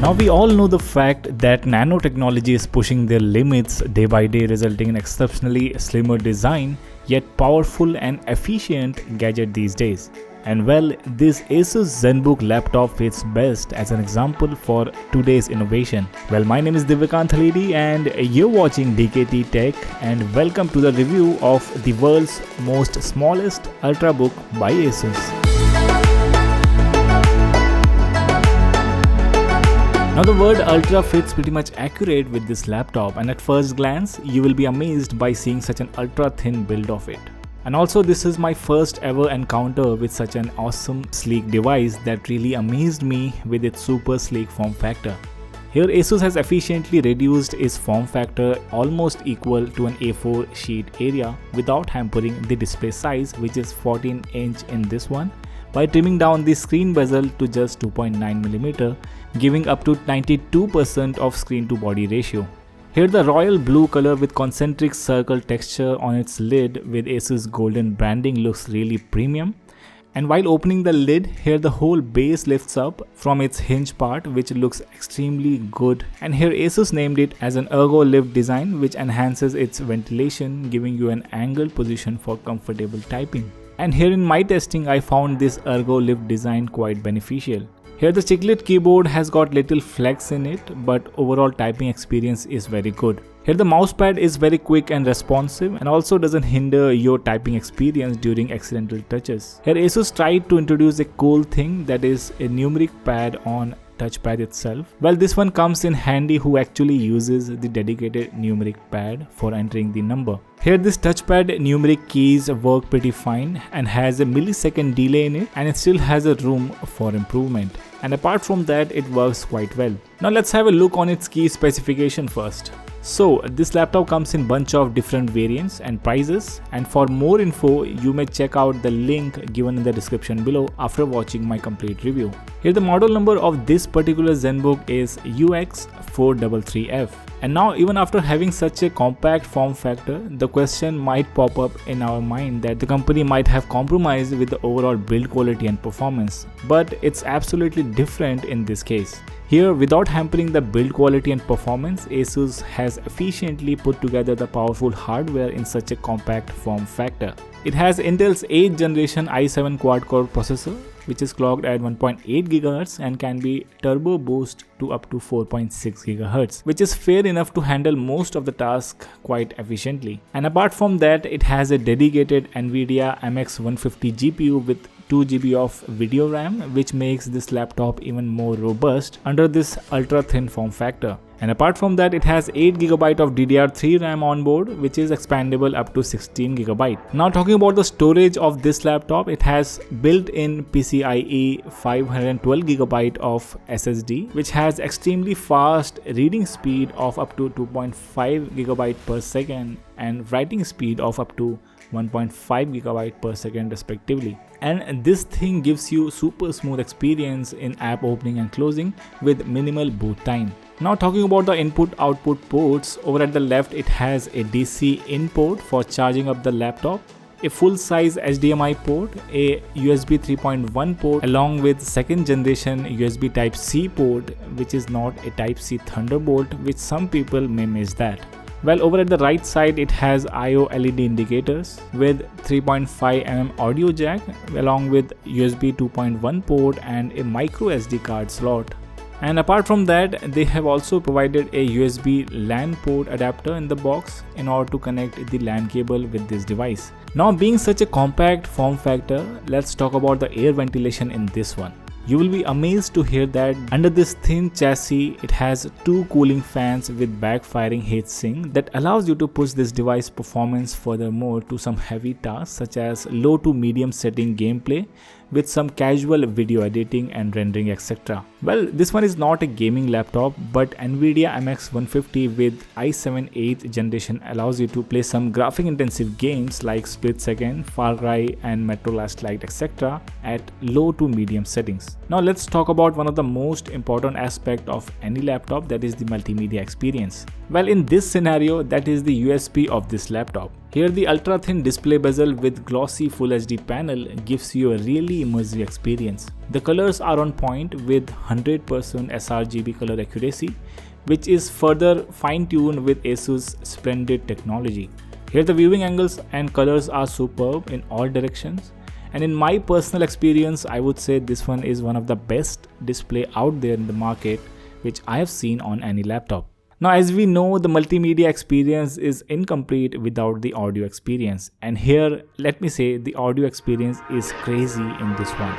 Now we all know the fact that nanotechnology is pushing their limits day by day, resulting in exceptionally slimmer design, yet powerful and efficient gadget these days. And well, this Asus ZenBook laptop fits best as an example for today's innovation. Well, my name is Divyakant Halidi and you're watching DKT Tech, and welcome to the review of the world's most smallest ultrabook by Asus. Now the word ultra fits pretty much accurate with this laptop, and at first glance you will be amazed by seeing such an ultra thin build of it. And also, this is my first ever encounter with such an awesome sleek device that really amazed me with its super sleek form factor. Here Asus has efficiently reduced its form factor almost equal to an A4 sheet area without hampering the display size, which is 14-inch in this one, by trimming down the screen bezel to just 2.9mm, giving up to 92% of screen to body ratio. Here the royal blue color with concentric circle texture on its lid with Asus golden branding looks really premium. And while opening the lid, here the whole base lifts up from its hinge part, which looks extremely good. And here Asus named it as an ergo lift design, which enhances its ventilation, giving you an angled position for comfortable typing. And here in my testing, I found this ergo lift design quite beneficial. Here the chiclet keyboard has got little flex in it, but overall typing experience is very good. Here the mousepad is very quick and responsive and also doesn't hinder your typing experience during accidental touches. Here Asus tried to introduce a cool thing, that is a numeric pad on touchpad itself. Well, this one comes in handy who actually uses the dedicated numeric pad for entering the number. Here this touchpad numeric keys work pretty fine and has a millisecond delay in it, and it still has a room for improvement. And apart from that, it works quite well. Now let's have a look on its key specification first. So this laptop comes in bunch of different variants and prices, and for more info you may check out the link given in the description below after watching my complete review. Here the model number of this particular ZenBook is UX433F. And now, even after having such a compact form factor, the question might pop up in our mind that the company might have compromised with the overall build quality and performance. But it's absolutely different in this case. Here, without hampering the build quality and performance, Asus has efficiently put together the powerful hardware in such a compact form factor. It has Intel's 8th generation i7 quad-core processor, which is clocked at 1.8 GHz and can be turbo boost to up to 4.6 GHz, which is fair enough to handle most of the tasks quite efficiently. And apart from that, it has a dedicated NVIDIA MX150 GPU with 2 GB of video RAM, which makes this laptop even more robust under this ultra thin form factor. And apart from that, it has 8 GB of DDR3 RAM on board, which is expandable up to 16 GB. Now talking about the storage of this laptop, it has built-in PCIe 512 GB of SSD, which has extremely fast reading speed of up to 2.5 GB per second and writing speed of up to 1.5 GB per second respectively. And this thing gives you super smooth experience in app opening and closing with minimal boot time. Now talking about the input-output ports, over at the left it has a DC in port for charging up the laptop, a full-size HDMI port, a USB 3.1 port along with second generation USB Type-C port, which is not a Type-C Thunderbolt, which some people may miss that. Well, over at the right side it has I/O LED indicators with 3.5mm audio jack along with USB 2.1 port and a micro SD card slot. And apart from that, they have also provided a USB LAN port adapter in the box in order to connect the LAN cable with this device. Now, being such a compact form factor, let's talk about the air ventilation in this one. You will be amazed to hear that under this thin chassis, it has 2 cooling fans with backfiring heatsink that allows you to push this device performance furthermore to some heavy tasks such as low to medium setting gameplay with some casual video editing and rendering, etc. Well, this one is not a gaming laptop, but NVIDIA MX150 with i7 8th generation allows you to play some graphic intensive games like Split Second, Far Cry and Metro Last Light, etc. at low to medium settings. Now let's talk about one of the most important aspect of any laptop, that is the multimedia experience. Well, in this scenario, that is the USP of this laptop. Here the ultra thin display bezel with glossy Full HD panel gives you a really immersive experience. The colors are on point with 100% sRGB color accuracy, which is further fine-tuned with ASUS Splendid technology. Here the viewing angles and colors are superb in all directions, and in my personal experience I would say this one is one of the best display out there in the market which I have seen on any laptop. Now as we know, the multimedia experience is incomplete without the audio experience, and here let me say the audio experience is crazy in this one.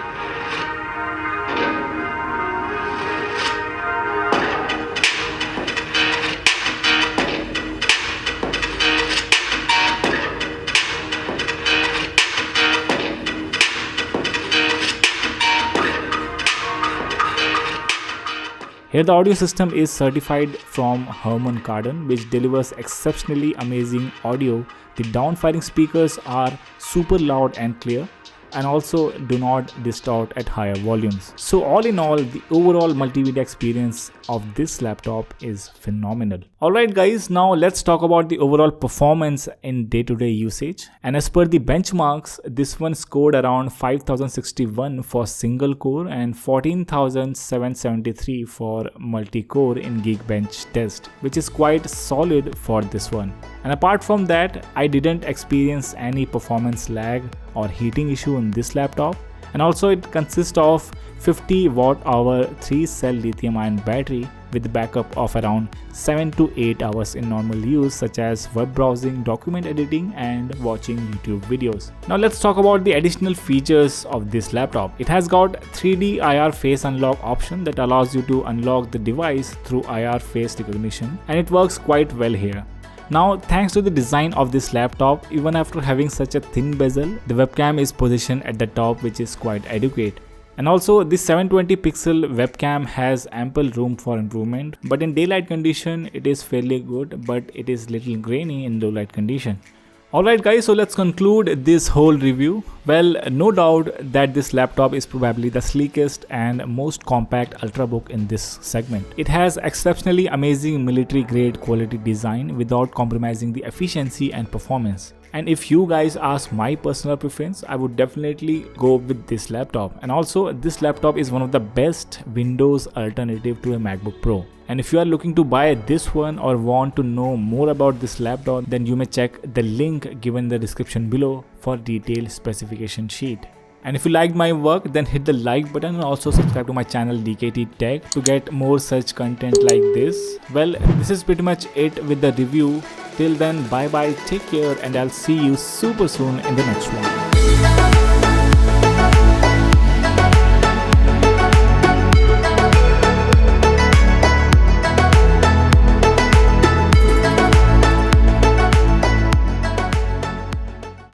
Here the audio system is certified from Harman Kardon, which delivers exceptionally amazing audio. The downfiring speakers are super loud and clear, and also do not distort at higher volumes. So all in all, the overall multimedia experience of this laptop is phenomenal. Alright guys, now let's talk about the overall performance in day-to-day usage. And as per the benchmarks, this one scored around 5061 for single core and 14773 for multi-core in Geekbench test, which is quite solid for this one. And apart from that, I didn't experience any performance lag or heating issue in this laptop. And also it consists of 50 Wh/hour 3-cell lithium-ion battery with backup of around 7 to 8 hours in normal use, such as web browsing, document editing and watching YouTube videos. Now let's talk about the additional features of this laptop. It has got 3D IR face unlock option that allows you to unlock the device through IR face recognition, and it works quite well here. Now, thanks to the design of this laptop, even after having such a thin bezel, the webcam is positioned at the top, which is quite adequate. And also, this 720 pixel webcam has ample room for improvement, but in daylight condition it is fairly good, but it is little grainy in low light condition. Alright guys, so let's conclude this whole review. Well, no doubt that this laptop is probably the sleekest and most compact ultrabook in this segment. It has exceptionally amazing military grade quality design without compromising the efficiency and performance. And if you guys ask my personal preference, I would definitely go with this laptop. And also, this laptop is one of the best Windows alternative to a MacBook Pro. And if you are looking to buy this one or want to know more about this laptop, then you may check the link given in the description below for detailed specification sheet. And if you liked my work, then hit the like button and also subscribe to my channel DKT Tech to get more such content like this. Well, this is pretty much it with the review. Till then, bye bye, take care, and I'll see you super soon in the next one.